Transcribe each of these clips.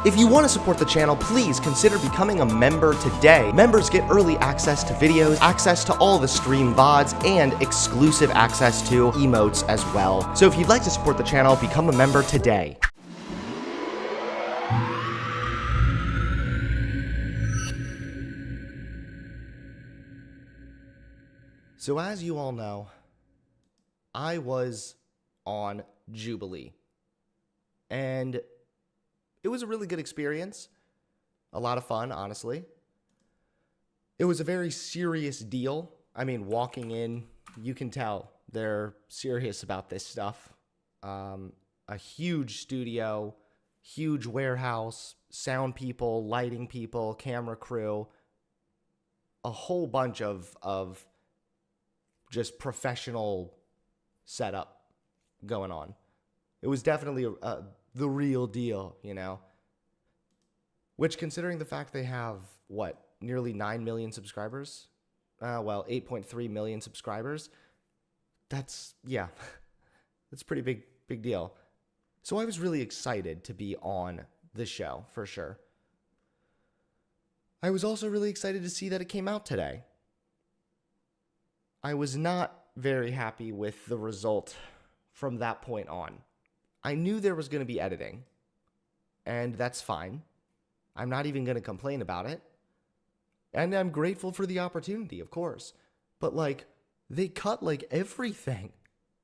If you want to support the channel, please consider becoming a member today. Members get early access to videos, access to all the stream VODs, and exclusive access to emotes as well. So if you'd like to support the channel, become a member today. So as you all know, I was on Jubilee, and it was a really good experience. A lot of fun, honestly. It was a very serious deal. I mean, walking in, you can tell they're serious about this stuff. A huge studio, huge warehouse, sound people, lighting people, camera crew, a whole bunch of just professional setup going on. It was definitely the real deal, you know? Which, considering the fact they have, what, nearly 9 million subscribers? Well, 8.3 million subscribers. That's, yeah, that's a pretty big deal. So I was really excited to be on the show, for sure. I was also really excited to see that it came out today. I was not very happy with the result from that point on. I knew there was going to be editing, and that's fine. I'm not even going to complain about it. And I'm grateful for the opportunity, of course. But, like, they cut, like, everything.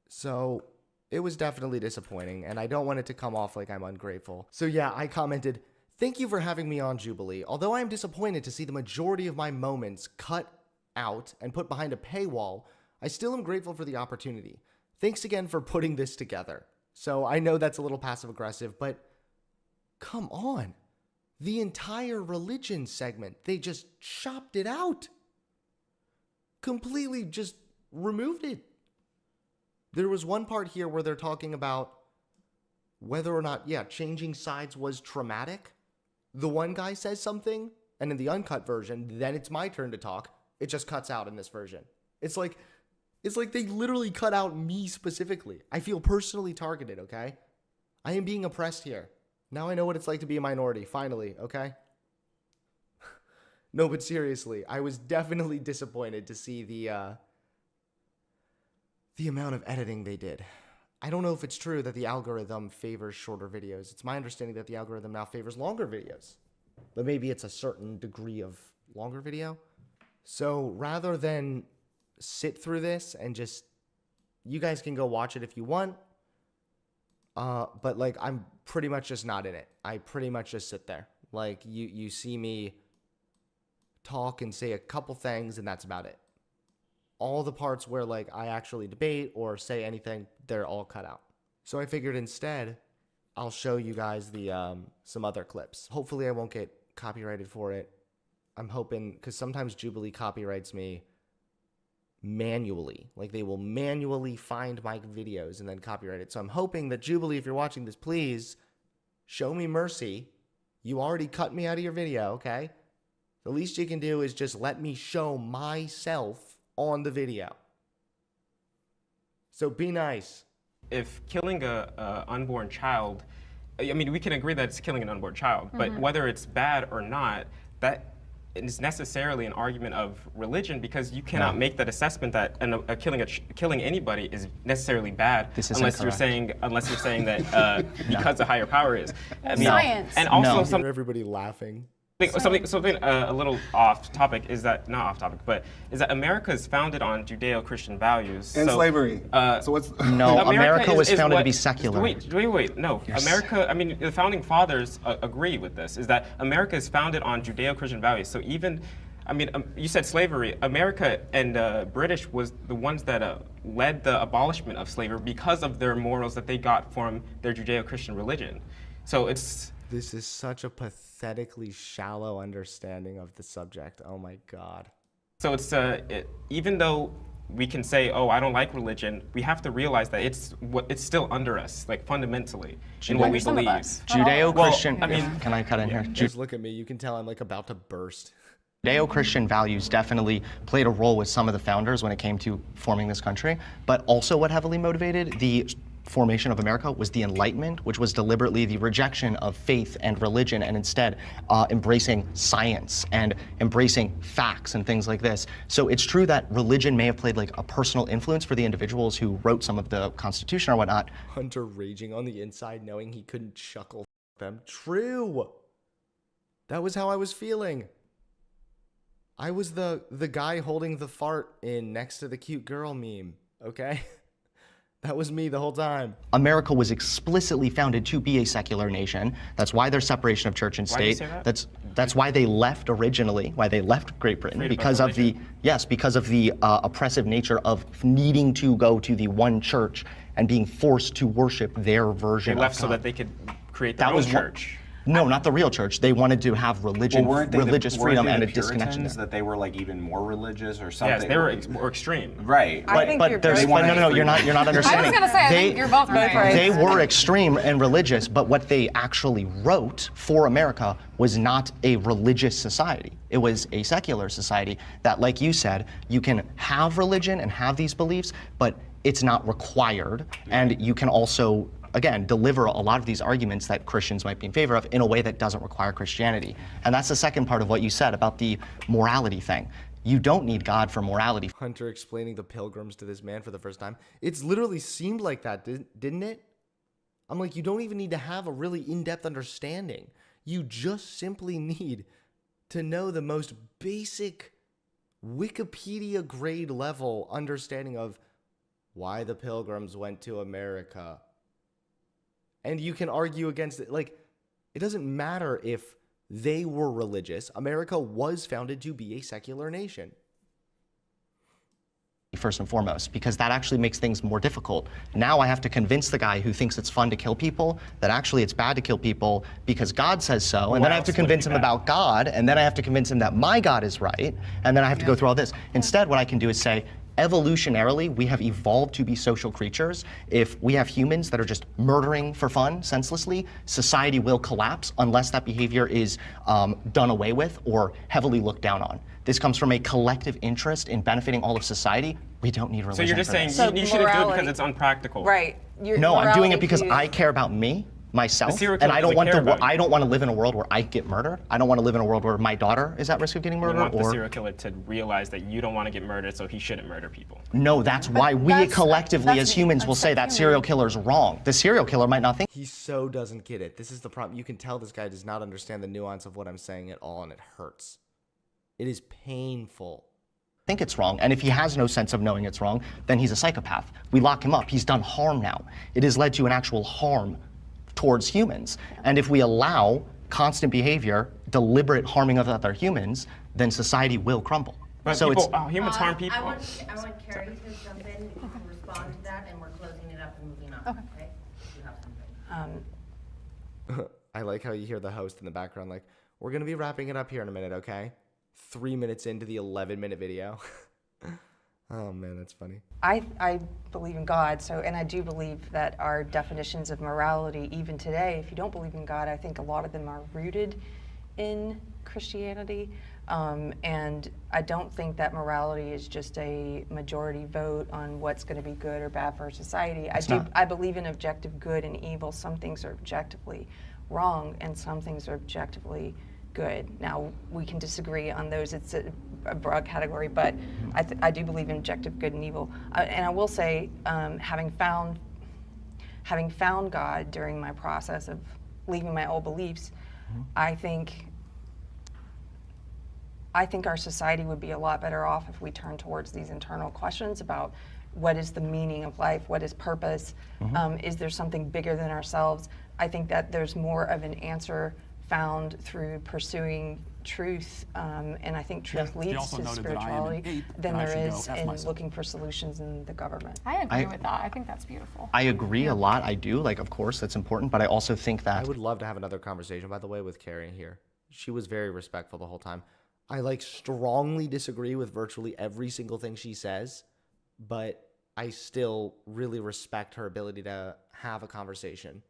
So it was definitely disappointing, and I don't want it to come off like I'm ungrateful. So yeah, I commented, "Thank you for having me on Jubilee. Although I am disappointed to see the majority of my moments cut out and put behind a paywall, I still am grateful for the opportunity. Thanks again for putting this together." So I know that's a little passive-aggressive, but come on. The entire religion segment, they just chopped it out. Completely just removed it. There was one part here where they're talking about whether or not, yeah, changing sides was traumatic. The one guy says something, and in the uncut version, then it's my turn to talk. It just cuts out in this version. It's like they literally cut out me specifically. I feel personally targeted, okay? I am being oppressed here. Now I know what it's like to be a minority, finally, okay? No, but seriously, I was definitely disappointed to see the amount of editing they did. I don't know if it's true that the algorithm favors shorter videos. It's my understanding that the algorithm now favors longer videos. But maybe it's a certain degree of longer video. So rather than sit through this and just, you guys can go watch it if you want. But like, I'm pretty much just not in it. I pretty much just sit there. Like, you see me talk and say a couple things, and that's about it. All the parts where like I actually debate or say anything, they're all cut out. So I figured instead, I'll show you guys the some other clips. Hopefully I won't get copyrighted for it. I'm hoping, because sometimes Jubilee copyrights me manually. Like, they will manually find my videos and then copyright it. So I'm hoping that Jubilee, if you're watching this, please show me mercy. You already cut me out of your video, okay? The least you can do is just let me show myself on the video. So be nice. If killing a unborn child, I mean, we can agree that it's killing an unborn child, but whether it's bad or not, that is necessarily an argument of religion, because you cannot make that assessment that killing anybody is necessarily bad unless you're saying that because a higher power is. I mean, science. And also Everybody laughing. Something a little off topic is that, not off topic, but is that America is founded on Judeo-Christian values. And slavery. So what's... No, America was founded to be secular. Wait, no. Yes. America, I mean, the founding fathers agree with this, is that America is founded on Judeo-Christian values. So even, I mean, you said slavery. America and British was the ones that led the abolishment of slavery because of their morals that they got from their Judeo-Christian religion. So it's... This is such a pathetically shallow understanding of the subject. Oh my God. So it's even though we can say, "Oh, I don't like religion," we have to realize that it's still under us, like fundamentally, in what we believe. Judeo-Christian. Well, I mean, can I cut in here? Just look at me. You can tell I'm like about to burst. Judeo-Christian values definitely played a role with some of the founders when it came to forming this country, but also what heavily motivated the formation of America was the Enlightenment, which was deliberately the rejection of faith and religion, and instead embracing science and embracing facts and things like this. So it's true that religion may have played like a personal influence for the individuals who wrote some of the Constitution or whatnot. Hunter raging on the inside, knowing he couldn't chuckle them. True. That was how I was feeling. I was the guy holding the fart in next to the cute girl meme, okay? That was me the whole time. America was explicitly founded to be a secular nation. That's why there's separation of church and Why do you state. say that? That's why they left originally, why they left Great Britain, Freedom of because of the religion. because of the oppressive nature of needing to go to the one church and being forced to worship their version They of left so God. that they could create their own church. No, not the real church. They wanted to have religion, religious freedom, and a disconnection Puritans there. that they were like even more religious or something? Yes, they were more extreme. Right. I think you're there's both no, right. you're not understanding. I was gonna say, I think you're both right. They were extreme and religious, but what they actually wrote for America was not a religious society. It was a secular society that, like you said, you can have religion and have these beliefs, but it's not required, and you can also, again, deliver a lot of these arguments that Christians might be in favor of in a way that doesn't require Christianity. And that's the second part of what you said about the morality thing. You don't need God for morality. Hunter explaining the pilgrims to this man for the first time. It's literally seemed like that, didn't it? I'm like, you don't even need to have a really in-depth understanding. You just simply need to know the most basic Wikipedia grade level understanding of why the pilgrims went to America. And you can argue against it. Like, it doesn't matter if they were religious. America was founded to be a secular nation. First and foremost, because that actually makes things more difficult. Now I have to convince the guy who thinks it's fun to kill people that actually it's bad to kill people because God says so, and then I have to convince him about God, and then I have to convince him that my God is right, and then I have to go through all this. Instead, what I can do is say, evolutionarily, we have evolved to be social creatures. If we have humans that are just murdering for fun, senselessly, society will collapse unless that behavior is done away with or heavily looked down on. This comes from a collective interest in benefiting all of society. We don't need religion. So you're just for saying this. you shouldn't do it because it's unpractical. Right. No, I'm doing it because I care about me, myself, serial and killer I don't doesn't want care about you. I don't want to live in a world where I get murdered. I don't want to live in a world where my daughter is at risk of getting You murdered. want the Or serial killer to realize that you don't want to get murdered, so he shouldn't murder people. no, that's why we that's- collectively that's- as humans will that's say that human. serial killer's wrong. The serial killer might not think He so doesn't get it. This is the problem. You can tell this guy does not understand the nuance of what I'm saying at all, and it hurts. It is painful. it's wrong, and if he has no sense of knowing it's wrong, then he's a psychopath. We lock him up. He's done harm now. It has led to an actual harm towards humans. And if we allow constant behavior, deliberate harming of other humans, then society will crumble. But so people, it's humans harm people. I want Carrie to jump in and respond to that, and we're closing it up and moving on, okay? You have something. I like how you hear the host in the background like, we're going to be wrapping it up here in a minute, okay? 3 minutes into the 11-minute video. Oh, man, that's funny. I believe in God, and I do believe that our definitions of morality, even today, if you don't believe in God, I think a lot of them are rooted in Christianity. And I don't think that morality is just a majority vote on what's going to be good or bad for society. I believe in objective good and evil. Some things are objectively wrong, and some things are objectively good. Now, we can disagree on those. It's a broad category, but I do believe in objective good and evil. And I will say, having found God during my process of leaving my old beliefs, I think our society would be a lot better off if we turned towards these internal questions about what is the meaning of life, what is purpose, is there something bigger than ourselves? I think that there's more of an answer found through pursuing truth, and I think truth leads also to noted that I am an spirituality ape, than and I there should is go F in myself. looking for solutions in the government. I agree with that. I think that's beautiful. I agree a lot. I do. Like, of course, that's important. But I also think I that would love to have another conversation, by the way, with Carrie here. She was very respectful the whole time. I strongly disagree with virtually every single thing she says, but I still really respect her ability to have a conversation.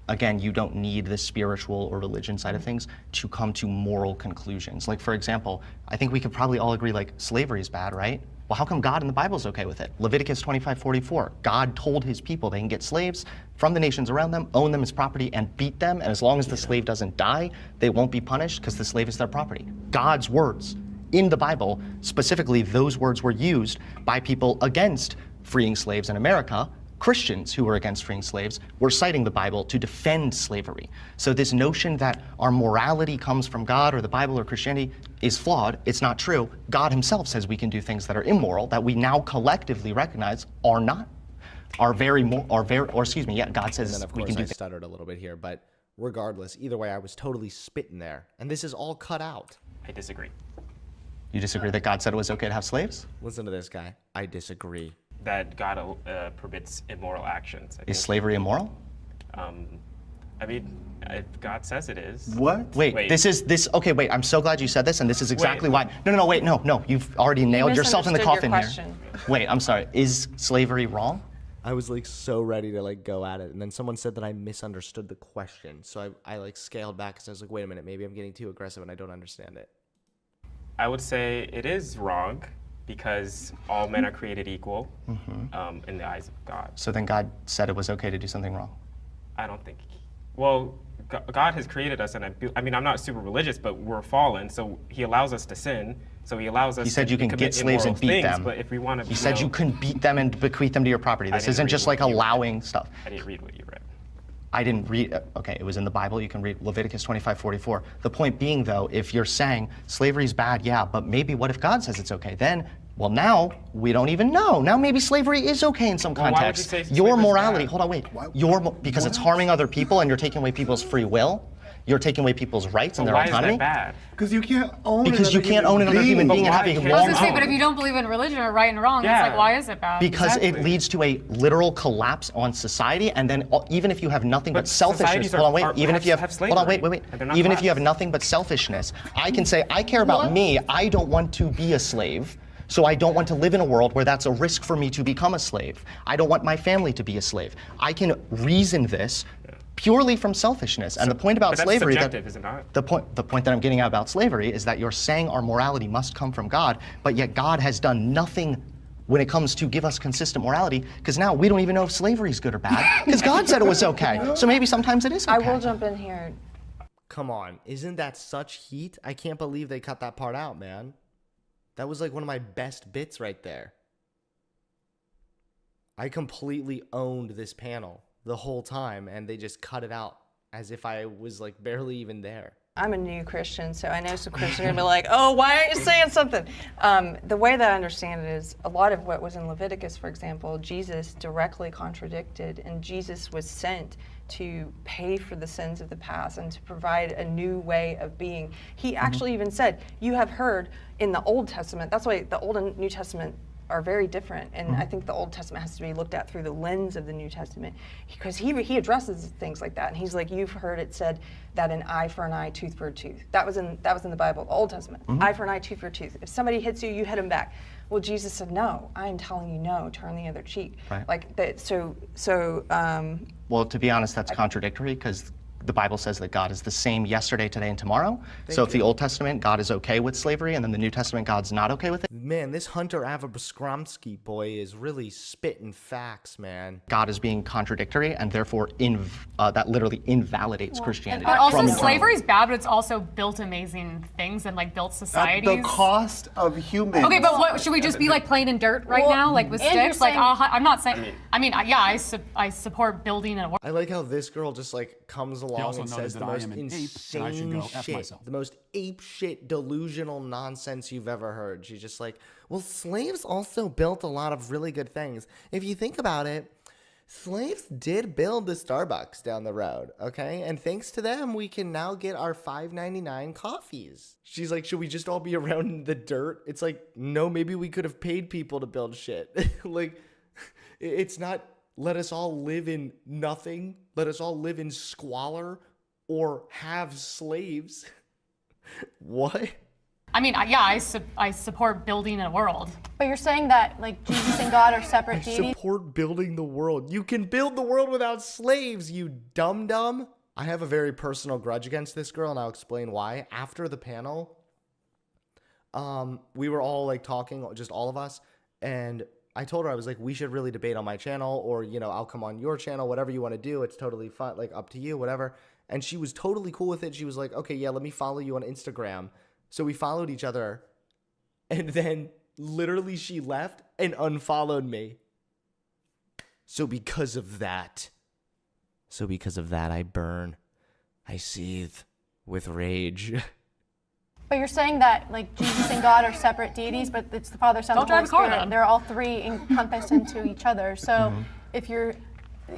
again, you don't need the spiritual or religion side of things to come to moral conclusions. Like, for example, I think we could probably all agree, like, slavery is bad, right? Well, how come God in the Bible is okay with it? Leviticus 25:44, God told his people they can get slaves from the nations around them, own them as property, and beat them. And as long as the slave doesn't die, they won't be punished because the slave is their property. God's words in the Bible, specifically those words were used by people against freeing slaves in America. Christians who were against freeing slaves were citing the Bible to defend slavery. So this notion that our morality comes from God or the Bible or Christianity is flawed. It's not true. God himself says we can do things that are immoral that we now collectively recognize are not, God says And then, of we course, can do I things. stuttered a little bit here, but regardless, either way, I was totally spitting there. And this is all cut out. I disagree. You disagree that God said it was okay to have slaves? Listen to this guy. I disagree. That God permits immoral actions. I Is think, slavery immoral? I mean, if God says it is. What? Wait, Wait. okay, wait, I'm so glad you said this, and this is exactly why. No, you've already nailed yourself in the misunderstood coffin your here. question. Wait, I'm sorry, is slavery wrong? I was like so ready to like go at it, and then someone said that I misunderstood the question. So I like scaled back because I was like, wait a minute, maybe I'm getting too aggressive and I don't understand it. I would say it is wrong because all men are created equal in the eyes of God. So then God said it was okay to do something wrong. I don't think. Well, God has created us, and I mean, I'm not super religious, but we're fallen, so He allows us to sin. So He allows us. He said to you can commit get slaves and immoral beat things, them. But if we want to, He said you can beat them and bequeath them to your property. This didn't isn't read just what like you read. allowing stuff. I didn't read what you read. I didn't read, okay, it was in the Bible. You can read Leviticus 25:44. The point being, though, if you're saying slavery's bad, yeah, but maybe what if God says it's okay? Then, well, now we don't even know. Now maybe slavery is okay in some Well, why would you context. say Your slavery's morality, bad? hold on, wait. Because it's harming other people and you're taking away people's free will. You're taking away people's rights and But their why autonomy. is that bad? Because you can't own Because you can't own another human being and have a But why I was long gonna say, home. but if you don't believe in religion or right and wrong, Yeah. it's like, why is it bad? Because it Exactly. leads to a literal collapse on society, and then even if you have nothing but But selfishness, societies hold on, wait, are- even if you have, have hold on, wait, slavery, and they're not even if you have classed. nothing but selfishness, I can say, I care about me, I don't want to be a slave, so I don't want to live in a world where that's a risk for me to become a slave. I don't want my family to be a slave. I can reason this purely from selfishness. And the point about But that's slavery, subjective, is it not? the point that I'm getting at about slavery is that you're saying our morality must come from God, but yet God has done nothing when it comes to give us consistent morality, because now we don't even know if slavery is good or bad, because God said it was okay. So maybe sometimes it is okay. I will jump in here. Come on, isn't that such heat? I can't believe they cut that part out, man. That was like one of my best bits right there. I completely owned this panel the whole time, and they just cut it out as if I was like barely even there. I'm a new Christian, so I know some Christians are gonna be like, "Oh, why aren't you saying something?" The way that I understand it is a lot of what was in Leviticus, for example, Jesus directly contradicted, and Jesus was sent to pay for the sins of the past and to provide a new way of being. He actually even said, "You have heard in the Old Testament." That's why the Old and New Testament are very different, and I think the Old Testament has to be looked at through the lens of the New Testament, because he addresses things like that, and he's like, you've heard it said that an eye for an eye, tooth for a tooth. That was in the Bible, the Old Testament. Eye for an eye, tooth for a tooth. If somebody hits you, you hit them back. Well, Jesus said, no, I am telling you no, turn the other cheek. Right. Like that. Well, to be honest, that's contradictory, because the Bible says that God is the same yesterday, today, and tomorrow. So if the Old Testament, God is okay with slavery, and then the New Testament, God's not okay with it, Man, this Hunter Avabskromsky boy is really spitting facts, man. God is being contradictory, and therefore that literally invalidates Christianity. But also from the slavery is bad, but it's also built amazing things and like built At societies. the cost of humans. Okay, but what, should we just be like playing in dirt right now, like with and you're sticks? Like, saying- I'm not saying. I support building a. I like how this girl just like comes along also and noted says that the I most am an ape, and I should insane go F shit, myself. the most ape shit delusional nonsense you've ever heard. She's just like, well, slaves also built a lot of really good things. If you think about it, slaves did build the Starbucks down the road, okay? And thanks to them, we can now get our $5.99 coffees. She's like, should we just all be around in the dirt? It's like, no, maybe we could have paid people to build shit. Like, it's not let us all live in nothing, let us all live in squalor or have slaves. What? I mean, I support building a world. But you're saying that like Jesus and God are separate deities? Support building the world. You can build the world without slaves, you dum-dum. I have a very personal grudge against this girl, and I'll explain why. After the panel, we were all like talking, just all of us, And I told her, I was like, we should really debate on my channel, or, you know, I'll come on your channel, whatever you want to do. It's totally fun, like up to you, whatever. And she was totally cool with it. She was like, okay, yeah, let me follow you on Instagram. So we followed each other. And then literally she left and unfollowed me. So because of that, I burn. I seethe with rage. But you're saying that like Jesus and God are separate deities, but it's the Father, Son, Don't and Holy drive a car Spirit. then. They're all three encompassed into each other. So if you're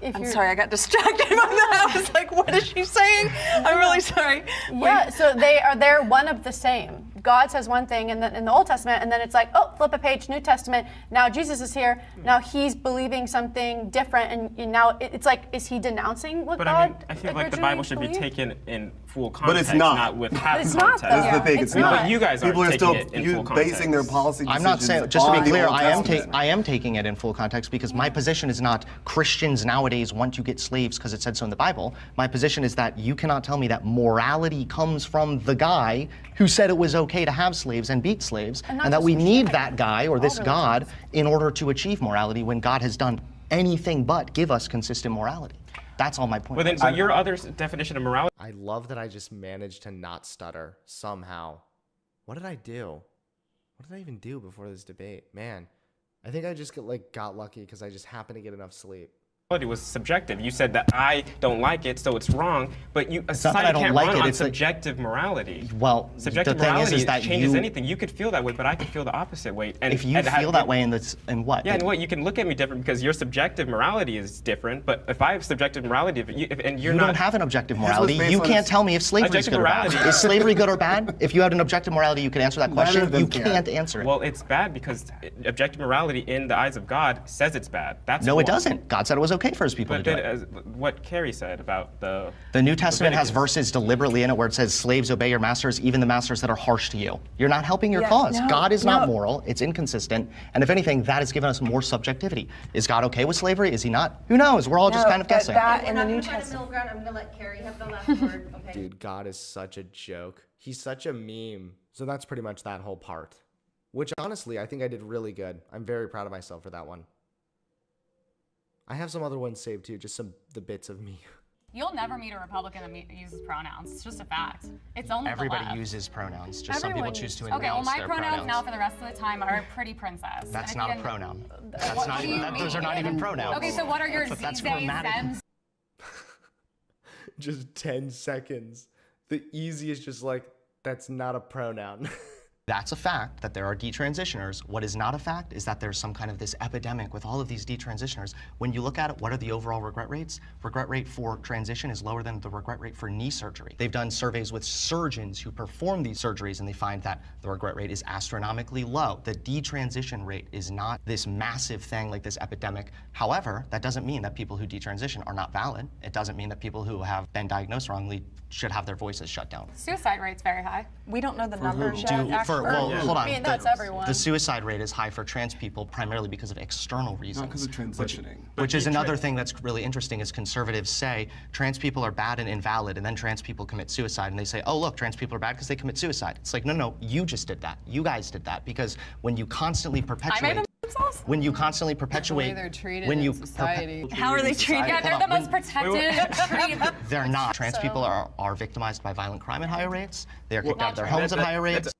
I'm sorry, I got distracted by that. I was like, what is she saying? I'm really sorry. Yeah, so they're one of the same. God says one thing in the Old Testament, and then it's like, oh, flip a page, New Testament. Now Jesus is here. Now he's believing something different, and now it's like, is he denouncing what But God I mean, I feel like the Bible originally should be believed? taken in full context, it's not. with half it's not, context. though. This is the thing. It's It's not. But you guys are People are taking still it in full basing their context. policy decisions I'm not saying, just to on be the clear, Old Testament. I am taking it in full context because my position is not Christians nowadays want to get slaves because it said so in the Bible. My position is that you cannot tell me that morality comes from the guy who said it was okay to have slaves and beat slaves, And not and that just we need Christianity, that guy or this all God religions. in order to achieve morality when God has done anything but give us consistent morality. That's all my point. But then, was. but your other definition of morality. I love that I just managed to not stutter somehow. What did I do? What did I even do before this debate? Man, I think I just got lucky because I just happened to get enough sleep. Was subjective. You said that I don't like it, so it's wrong. But a not that I society don't can't like run it, on it's like- subjective morality. Well, Subjective the thing morality is that changes you, anything. You could feel that way, but I could feel the opposite way. And if you and feel that way in what? Yeah, and what you can look at me different because your subjective morality is different. But if I have subjective morality, and you're You not, don't have an objective was morality. based You on can't its- tell me if slavery is Objective good or bad. morality. Is slavery good or bad? If you had an objective morality, you could answer that Neither question. of them You can. can't answer it. Well, it's bad because objective morality in the eyes of God says it's bad. That's No, it wrong. doesn't. God said it was okay for his people But to do then, it. as what Carrie said about the The New Testament has Leviticus. verses deliberately in it where it says, slaves, obey your masters, even the masters that are harsh to you. You're not helping your Yeah, cause. no, God is not no. moral. It's inconsistent. And if anything, that has given us more subjectivity. Is God okay with slavery? Is he not? Who knows? We're all just No, kind of but guessing. that We're in the not New gonna find a Testament. middle ground. I'm gonna let Carrie have the last word, okay? Dude, God is such a joke. He's such a meme. So that's pretty much that whole part. Which honestly, I think I did really good. I'm very proud of myself for that one. I have some other ones saved too, just the bits of me. You'll never meet a Republican that uses pronouns. It's just a fact. It's only the Everybody left. uses pronouns. Just some people Everyone choose to Okay, well, announce my their pronouns now for the rest of the time are pretty princess. That's And if not you a didn't- pronoun. That's What not do even, you those are not mean? even pronouns. Okay, so what are your That's they, grammatic. them? Just 10 seconds. The easiest, just like, that's not a pronoun. That's a fact that there are detransitioners. What is not a fact is that there's some kind of this epidemic with all of these detransitioners. When you look at it, what are the overall regret rates? Regret rate for transition is lower than the regret rate for knee surgery. They've done surveys with surgeons who perform these surgeries and they find that the regret rate is astronomically low. The detransition rate is not this massive thing like this epidemic. However, that doesn't mean that people who detransition are not valid. It doesn't mean that people who have been diagnosed wrongly should have their voices shut down. Suicide rate's very high. We don't know the numbers yet. Hold on. I mean, that's everyone. The suicide rate is high for trans people primarily because of external reasons. Not because of transitioning. Which is another thing that's really interesting is conservatives say trans people are bad and invalid, and then trans people commit suicide, and they say, oh, look, trans people are bad because they commit suicide. It's like, no, you just did that. You guys did that because when you constantly perpetuate, when you constantly perpetuate, they're treated when in you society. How are they treated? Yeah, they're the most protected. they're not. Trans people are victimized by violent crime at higher rates. They are kicked out of their homes at higher rates.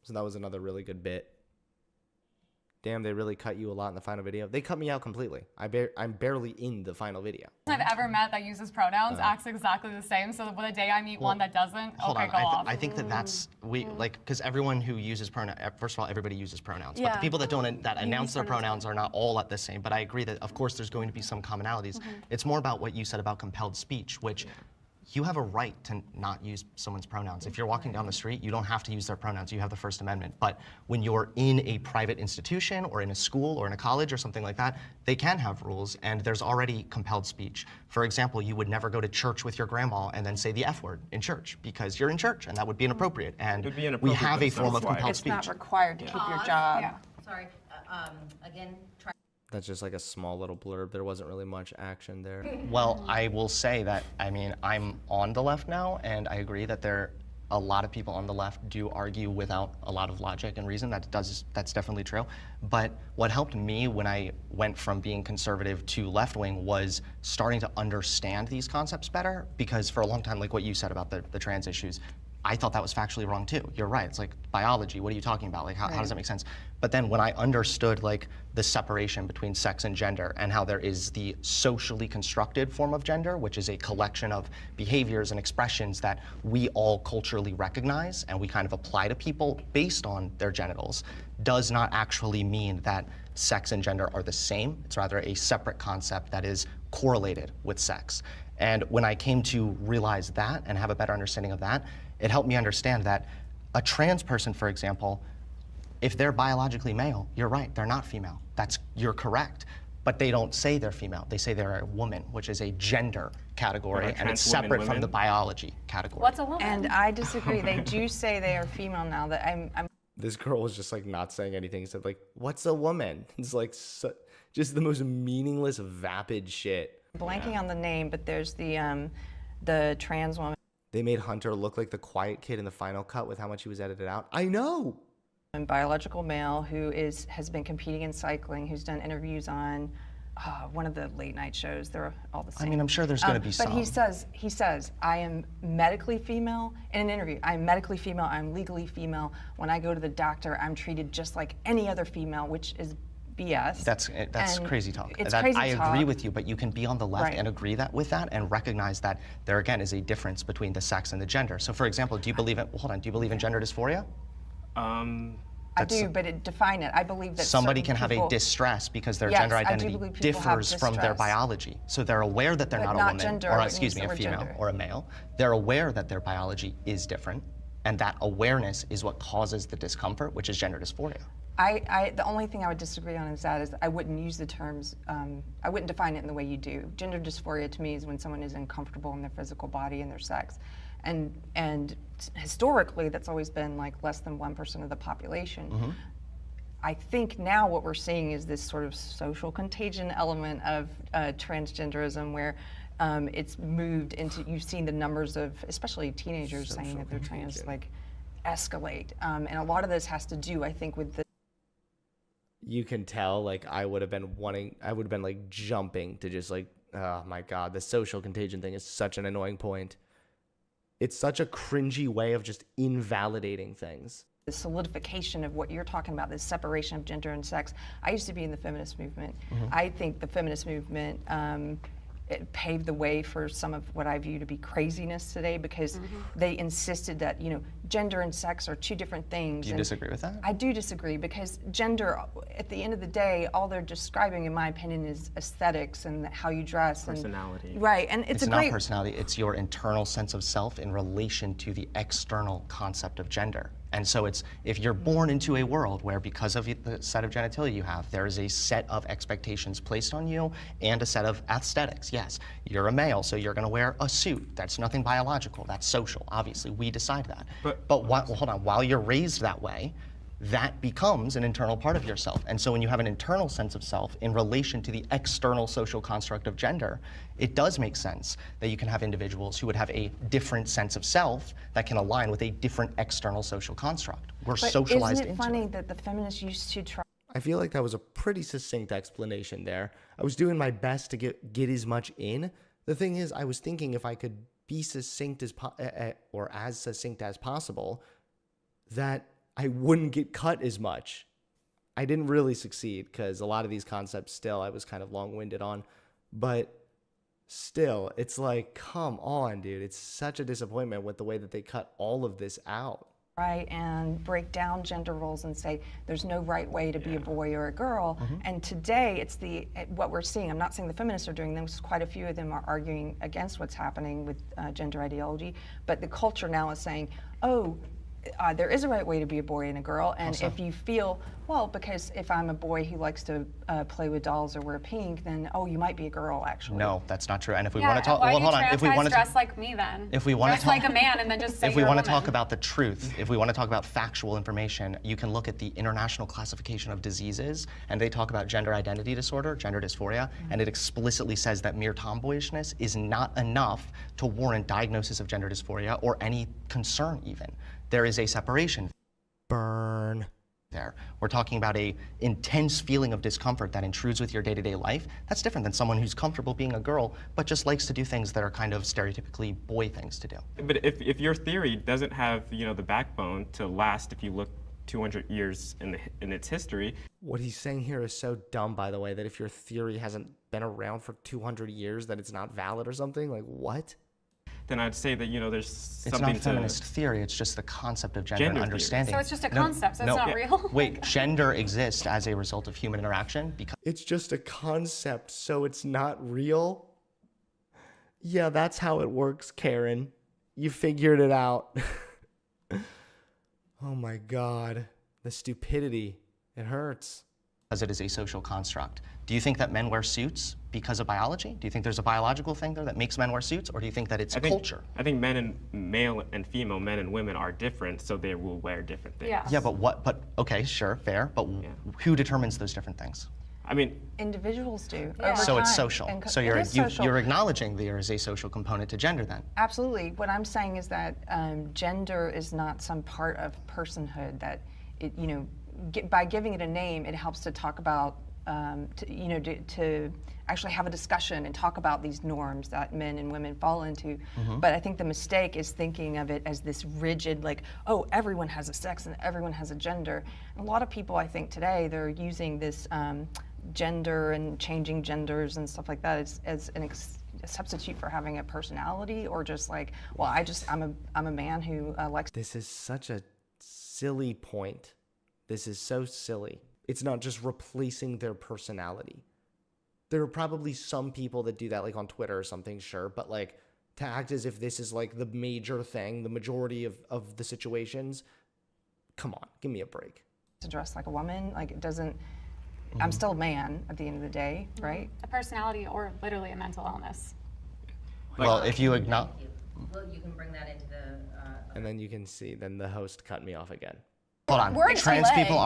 So that was another really good bit. Damn, they really cut you a lot in the final video. They cut me out completely. I'm barely in the final video. I've ever met that uses pronouns acts exactly the same. So the day I meet one that doesn't, Hold okay, on, go off. I think that's because everyone who uses pronouns. First of all, everybody uses pronouns, but Yeah. the people that don't announce their pronouns are not all at the same. But I agree that of course there's going to be some commonalities. It's more about what you said about compelled speech, which you have a right to not use someone's pronouns. If you're walking down the street, you don't have to use their pronouns. You have the First Amendment. But when you're in a private institution or in a school or in a college or something like that, they can have rules, and there's already compelled speech. For example, you would never go to church with your grandma and then say the F word in church because you're in church, and that would be inappropriate. And It would be we inappropriate, have but a it's form not of required. compelled It's speech. not required to keep your job. Yeah. Sorry, again, try. That's just like a small little blurb. There wasn't really much action there. Well, I will say that, I mean, I'm on the left now, and I agree that there a lot of people on the left do argue without a lot of logic and reason. That's definitely true. But what helped me when I went from being conservative to left-wing was starting to understand these concepts better, because for a long time, like what you said about the trans issues, I thought that was factually wrong too. You're right, it's like biology, what are you talking about? Like how does that make sense? But then when I understood like the separation between sex and gender, and how there is the socially constructed form of gender, which is a collection of behaviors and expressions that we all culturally recognize and we kind of apply to people based on their genitals, does not actually mean that sex and gender are the same. It's rather a separate concept that is correlated with sex. And when I came to realize that and have a better understanding of that, it helped me understand that a trans person, for example, if they're biologically male, you're right, they're not female. You're correct. But they don't say they're female. They say they're a woman, which is a gender category, Like and it's trans separate women? from the biology category. What's a woman? And I disagree. They do say they are female now. That I'm This girl was just like not saying anything. Said like, "What's a woman?" It's like just the most meaningless, vapid shit. blanking on the name, but there's the trans woman. They made Hunter look like the quiet kid in the final cut with how much he was edited out. I know. Biological male who has been competing in cycling, who's done interviews on one of the late night shows. They're all the same. I mean, I'm sure there's going to be some. But he says, I am medically female in an interview. I'm medically female. I'm legally female. When I go to the doctor, I'm treated just like any other female, which is BS. That's And crazy talk. It's crazy I talk. agree with you, but you can be on the left Right. and agree with that and recognize that there again is a difference between the sex and the gender. So for example, do you believe in gender dysphoria? I do, but define it. I believe that Somebody certain can have a people- distress because their Yes, gender I do identity believe people have differs from their distress. biology. So they're aware that they're But not a not woman, gender, or it excuse me, means a the word female gender. or a male. They're aware that their biology is different, and that awareness is what causes the discomfort, which is gender dysphoria. The only thing I would disagree on is I wouldn't use the terms, I wouldn't define it in the way you do. Gender dysphoria to me is when someone is uncomfortable in their physical body and their sex. And historically, that's always been like less than 1% of the population. I think now what we're seeing is this sort of social contagion element of transgenderism where it's moved into, you've seen the numbers of, especially teenagers saying that they're trans, like escalate. And a lot of this has to do, I think, with the You can tell, like, I would have been like jumping to just like, oh my God, the social contagion thing is such an annoying point. It's such a cringy way of just invalidating things. the solidification of what you're talking about, this separation of gender and sex. I used to be in the feminist movement. I think the feminist movement it paved the way for some of what I view to be craziness today because they insisted that, you know, gender and sex are two different things. Do you disagree with that? I do disagree because gender, at the end of the day, all they're describing, in my opinion, is aesthetics and how you dress. Personality. And, right, and It's a not great personality, it's your internal sense of self in relation to the external concept of gender. And so it's, if you're born into a world where because of the set of genitalia you have, there is a set of expectations placed on you and a set of aesthetics. Yes, you're a male, so you're gonna wear a suit. That's nothing biological, that's social. Obviously, we decide that. But hold on, while you're raised that way, that becomes an internal part of yourself. And so when you have an internal sense of self in relation to the external social construct of gender, it does make sense that you can have individuals who would have a different sense of self that can align with a different external social construct. We're But socialized isn't it into funny it. that the feminists used to try I feel like that was a pretty succinct explanation there. I was doing my best to get as much in. The thing is, I was thinking if I could be succinct as succinct as possible, that I wouldn't get cut as much. I didn't really succeed because a lot of these concepts still I was kind of long-winded on, but still, it's like, come on, dude. It's such a disappointment with the way that they cut all of this out. and break down gender roles and say there's no right way to be a boy or a girl. And today it's what we're seeing. I'm not saying the feminists are doing this. Quite a few of them are arguing against what's happening with gender ideology. But the culture now is saying, oh, there is a right way to be a boy and a girl. And if you feel, well, because if I'm a boy who likes to play with dolls or wear pink, then oh, you might be a girl actually. No, that's not true. And if we Yeah, want to talk, why well, do hold on. trans If we guys want to, dress like me then? if we want to dress talk like a man and then just say if we you're a want to woman. talk about the truth, if we want to talk about factual information, you can look at the International Classification of Diseases, and they talk about gender identity disorder, gender dysphoria, and it explicitly says that mere tomboyishness is not enough to warrant diagnosis of gender dysphoria or any concern even. There is a separation Burn. there. We're talking about a intense feeling of discomfort that intrudes with your day-to-day life. That's different than someone who's comfortable being a girl, but just likes to do things that are kind of stereotypically boy things to do. But if your theory doesn't have, the backbone to last, if you look 200 years in its history. What he's saying here is so dumb, by the way, that if your theory hasn't been around for 200 years, that it's not valid or something. Like, what? Then I'd say that there's It's something not feminist theory, it's just the concept of gender, Gender and theory. understanding. So it's just a No, concept, so no, it's not yeah. real? Wait, gender exists as a result of human interaction because It's just a concept, so it's not real? Yeah, that's how it works, Karen. You figured it out. Oh my God. The stupidity. It hurts. it is a social construct. Do you think that men wear suits because of biology? Do you think there's a biological thing there that makes men wear suits, or do you think that it's culture? I think male and female, men and women are different, so they will wear different things. Yeah. Yeah, but okay, sure, fair, but who determines those different things? I mean, Individuals do. Yeah. Over So it's time. social. And So it you're is social. you're acknowledging there is a social component to gender then. Absolutely. What I'm saying is that gender is not some part of personhood that it, by giving it a name, it helps to talk about, to actually have a discussion and talk about these norms that men and women fall into. But I think the mistake is thinking of it as this rigid, like, oh, everyone has a sex and everyone has a gender. And a lot of people, I think today, they're using this gender and changing genders and stuff like that as a substitute for having a personality, or just like, well, I'm a man who likes. This is such a silly point. This is so silly. It's not just replacing their personality. There are probably some people that do that, like on Twitter or something, sure, but like to act as if this is like the major thing, the majority of the situations, come on, give me a break. To dress like a woman, like it doesn't. I'm still a man at the end of the day, right? A personality or literally a mental illness. Well, if you acknowledge, Well, you can bring that into the. And then you can see, then the host cut me off again. hold on, We're in trans LA, people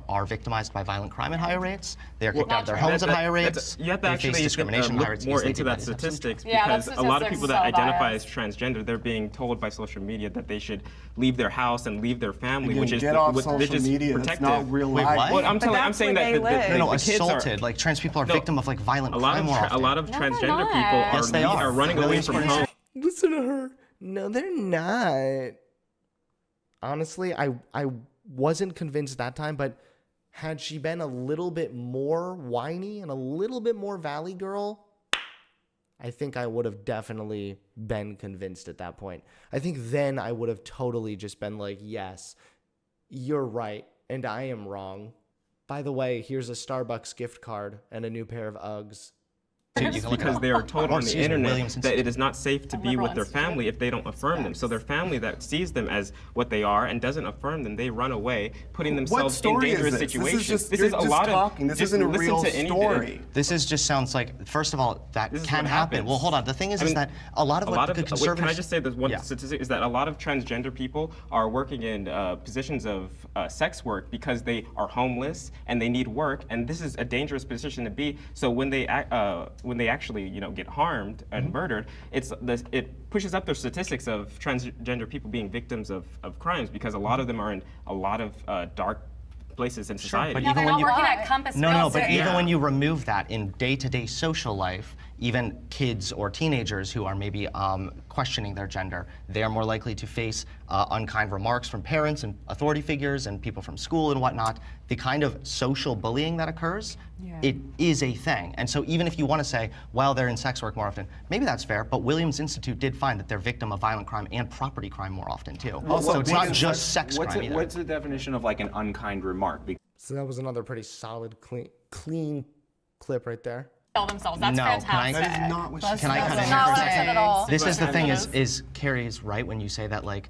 are victimized by violent crime at higher rates. They are kicked out of their homes at higher rates. You have to They face actually discrimination at higher look rates more because they into do that body types. statistics, Yeah, that because a lot of statistic's people that so identify biased. as transgender, they're being told by social media that they should leave their house and leave their family, Again, which is get off which social is media. That's protective. not real Wait, life. what? Well, I'm that's saying where that they the live. No, kids are assaulted. Like trans people are victim of like violent a lot crime of more often. a lot of No, they're transgender not. people Yes, they are. are running away Millions from of home. Listen to her. No, they're not. Honestly, I wasn't convinced that time, but had she been a little bit more whiny and a little bit more Valley Girl, I think I would have definitely been convinced at that point. I think then I would have totally just been like, yes, you're right, and I am wrong. By the way, here's a Starbucks gift card and a new pair of Uggs. So you can look Because at they are told Or, on the excuse me, internet Williams that it is not safe to be liberal with their institute. family if they don't affirm them. So their family that sees them as what they are and doesn't affirm them, they run away, putting themselves in story is dangerous this? This is situations. just- This you're is a just lot talking. of This isn't a listen real to any- story. This just sounds like, first of all, that This is can what happen. happens. Well, hold on. The thing is, I mean, that a lot of what the wait, conservatives. can I just say this one Yeah. statistic is that a lot of transgender people are working in positions of sex work because they are homeless and they need work, and this is a dangerous position to be. So when they actually get harmed and murdered, it pushes up their statistics of transgender people being victims of crimes, because a lot of them are in a lot of dark places in society. but No, they're even when not you working at Compass No, Real no, but Estate. even when you remove that in day-to-day social life, even kids or teenagers who are maybe questioning their gender, they are more likely to face unkind remarks from parents and authority figures and people from school and whatnot. The kind of social bullying that occurs, it is a thing. And so even if you want to say, well, they're in sex work more often, maybe that's fair, but Williams Institute did find that they're victim of violent crime and property crime more often too. So it's not just sex crime either. What's the definition of like an unkind remark? So that was another pretty solid, clean clip right there. Kill themselves. That's No, can I- fantastic. That is not what she Can I said. cut in That's here not for a what I second? said at all. This is the thing is Carrie's right when you say that like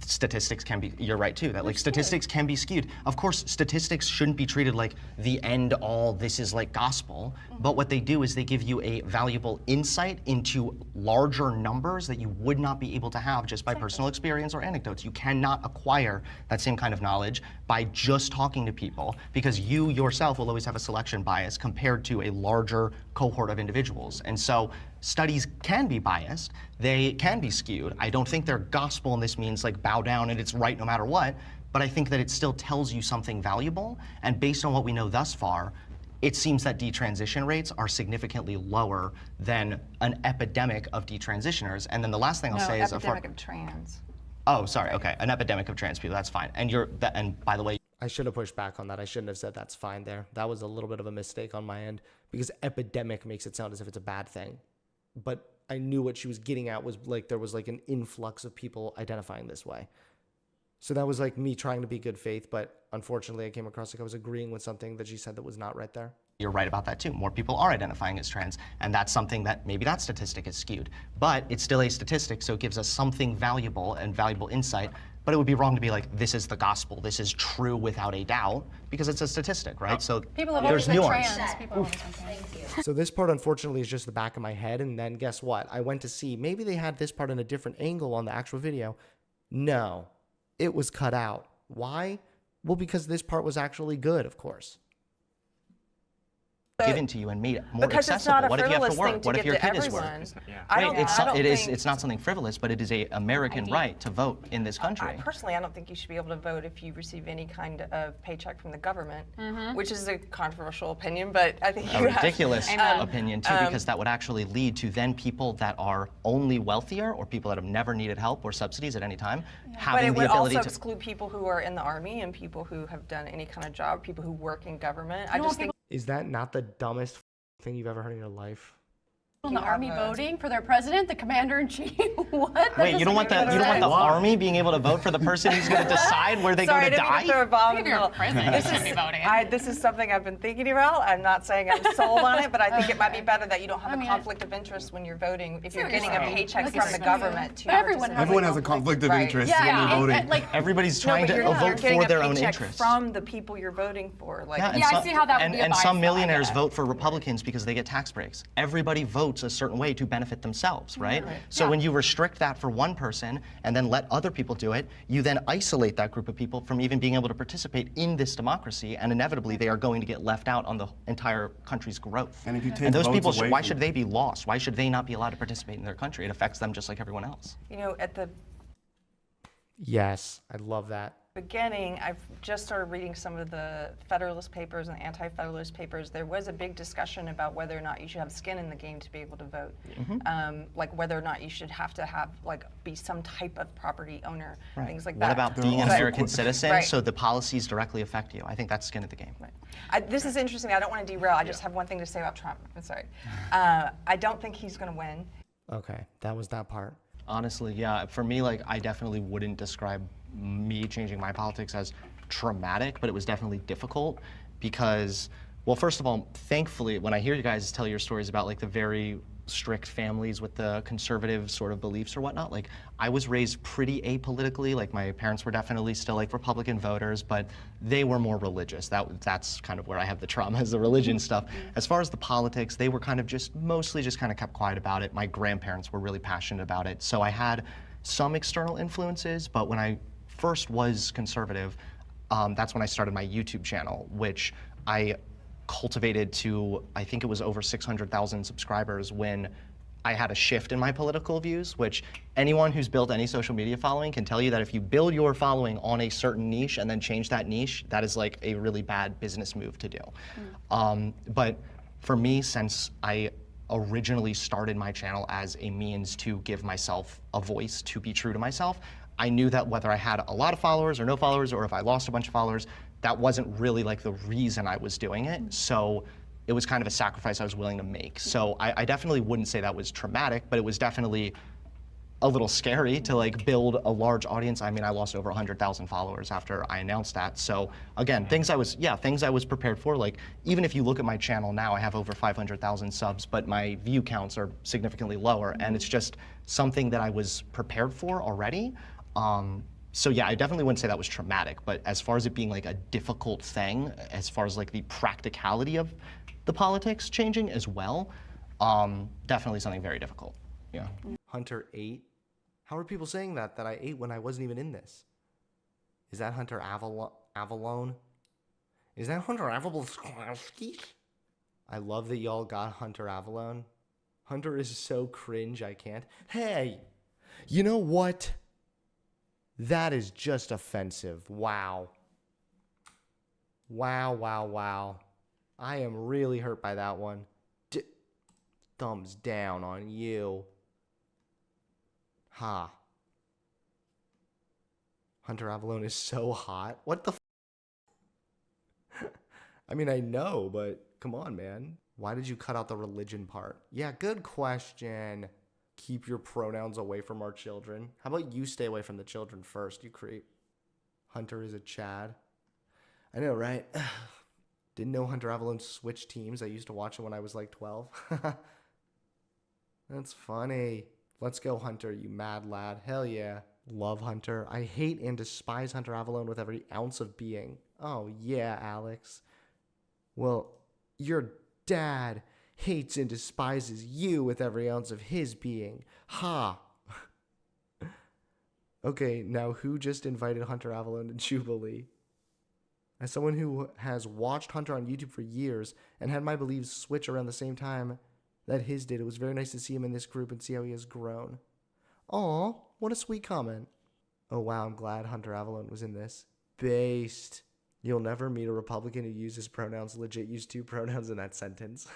statistics can be, you're right too, that like statistics can be skewed. Of course, statistics shouldn't be treated like the end all, this is like gospel, but what they do is they give you a valuable insight into larger numbers that you would not be able to have just by personal experience or anecdotes. You cannot acquire that same kind of knowledge by just talking to people, because you yourself will always have a selection bias compared to a larger cohort of individuals. And so studies can be biased, they can be skewed. I don't think they're gospel, and this means like bow down and it's right no matter what, but I think that it still tells you something valuable, and based on what we know thus far, it seems that detransition rates are significantly lower than an epidemic of detransitioners. And then the last thing I'll say is epidemic of trans. Oh, sorry, okay, an epidemic of trans people, that's fine. And by the way, I should have pushed back on that. I shouldn't have said that's fine there. That was a little bit of a mistake on my end, because epidemic makes it sound as if it's a bad thing. But I knew what she was getting at was like there was like an influx of people identifying this way. So that was like me trying to be good faith, but unfortunately I came across like I was agreeing with something that she said that was not right there. you're right about that too. More people are identifying as trans, and that's something that maybe that statistic is skewed. But it's still a statistic, so it gives us something valuable and valuable insight. But it would be wrong to be like, this is the gospel, this is true without a doubt, because it's a statistic, right? So People have there's always been nuance. trans. People have always been trans. Thank you. So this part, unfortunately, is just the back of my head. And then guess what? I went to see, maybe they had this part in a different angle on the actual video. No, it was cut out. Why? Well, because this part was actually good, of course. Given to you and made it more Because it's accessible. not a What if you have to frivolous thing work? to What if give your to kid is everyone. working? Yeah. I don't think- It's not something frivolous, but it is a American right to vote in this country. Personally, I don't think you should be able to vote if you receive any kind of paycheck from the government, which is a controversial opinion, but I think A you have. ridiculous opinion too, because that would actually lead to then people that are only wealthier or people that have never needed help or subsidies at any time But having it the would ability also to. exclude people who are in the army and people who have done any kind of job, people who work in government. You I don't just want think Is that not the dumbest thing you've ever heard in your life? In the army voting for their president, the commander in chief. What? That Wait, you don't doesn't want make the any sense. army being able to vote for the person who's going to decide where they Sorry, go to I didn't mean to die? throw a bomb in If the you're middle. a president, you should be voting. This is something I've been thinking about. I'm not saying I'm sold on it, but I think it might be better that you don't have a conflict of interest when you're voting if you're getting a paycheck from the government to But everyone has Everyone has a conflict of Right. interest Yeah, when they're and, voting. like Everybody's No, trying but to you're vote getting for a their own paycheck interests. from the people you're voting for. Like, and Yeah, I some- see how that would be a and bias, some though, I millionaires guess. vote for Republicans because they get tax breaks. Everybody votes a certain way to benefit themselves, right? So when you restrict that for one person and then let other people do it, you then isolate that group of people from even being able to participate in this democracy, and inevitably they are going to get left out on the entire country's growth. And if you take those votes people, away why from- should they be lost? Why should they not be allowed to participate in their country? It affects them just like everyone else. you know, at the Yes, I love that. beginning, I've just started reading some of the Federalist Papers and Anti-Federalist Papers. There was a big discussion about whether or not you should have skin in the game to be able to vote, like whether or not you should have to have be some type of property owner, things like What that. about being an also American citizen Right. so the policies directly affect you? I think that's skin in the game. This is interesting. I don't want to derail. I just have one thing to say about Trump. I'm sorry. I don't think he's going to win. Okay, that was that part. Honestly, yeah. For me, I definitely wouldn't describe me changing my politics as traumatic, but it was definitely difficult because, well, first of all, thankfully, when I hear you guys tell your stories about the very strict families with the conservative sort of beliefs or whatnot, I was raised pretty apolitically. My parents were definitely still Republican voters, but they were more religious. That's kind of where I have the trauma, is the religion stuff. As far as the politics, they were kind of mostly kind of kept quiet about it. My grandparents were really passionate about it. So I had some external influences, but when I first was conservative, that's when I started my YouTube channel, which I cultivated to, I think it was over 600,000 subscribers when I had a shift in my political views, which anyone who's built any social media following can tell you that if you build your following on a certain niche and then change that niche, that is a really bad business move to do. But for me, since I originally started my channel as a means to give myself a voice, to be true to myself, I knew that whether I had a lot of followers or no followers, or if I lost a bunch of followers, that wasn't really the reason I was doing it. So it was kind of a sacrifice I was willing to make. So I definitely wouldn't say that was traumatic, but it was definitely a little scary to build a large audience. I mean, I lost over 100,000 followers after I announced that. So again, things I was prepared for. Even if you look at my channel now, I have over 500,000 subs, but my view counts are significantly lower, and it's just something that I was prepared for already. So yeah, I definitely wouldn't say that was traumatic, but as far as it being like a difficult thing, as far as like the practicality of the politics changing as well, definitely something very difficult. Yeah. Hunter ate? How are people saying that I ate when I wasn't even in this? Is that Hunter Avalone? Is that Hunter Avalone? I love that y'all got Hunter Avalone. Hunter is so cringe, I can't. Hey, you know what? That is just offensive. Wow. Wow. I am really hurt by that one. Thumbs down on you. Ha. Hunter Avalone is so hot. What the I mean, I know, but come on, man. Why did you cut out the religion part? Yeah, good question. Keep your pronouns away from our children. How about you stay away from the children first, you creep? Hunter is a Chad. I know, right? Didn't know Hunter Avalone switched teams. I used to watch it when I was like 12. That's funny. Let's go, Hunter, you mad lad. Hell yeah. Love Hunter. I hate and despise Hunter Avalone with every ounce of being. Oh, yeah, Alex. Well, your dad hates and despises you with every ounce of his being. Ha! Okay, now who just invited Hunter Avalone to Jubilee? As someone who has watched Hunter on YouTube for years and had my beliefs switch around the same time that his did, it was very nice to see him in this group and see how he has grown. Aw, what a sweet comment. Oh wow, I'm glad Hunter Avalone was in this. Based. You'll never meet a Republican who uses pronouns, legit use two pronouns in that sentence.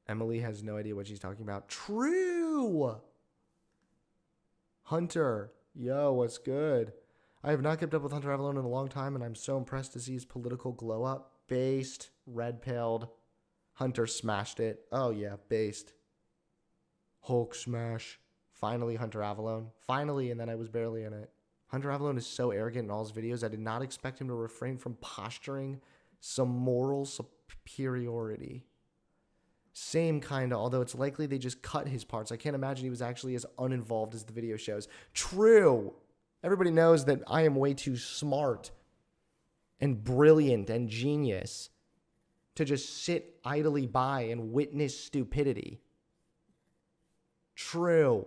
Emily has no idea what she's talking about. True! Hunter, yo, what's good? I have not kept up with Hunter Avalone in a long time, and I'm so impressed to see his political glow up. Based, red-pilled. Hunter smashed it. Oh yeah, based. Hulk smash. Finally, Hunter Avalone. Finally, and then I was barely in it. Hunter Avalone is so arrogant in all his videos, I did not expect him to refrain from posturing some moral superiority. Same kinda, although it's likely they just cut his parts. I can't imagine he was actually as uninvolved as the video shows. True! Everybody knows that I am way too smart and brilliant and genius to just sit idly by and witness stupidity. True.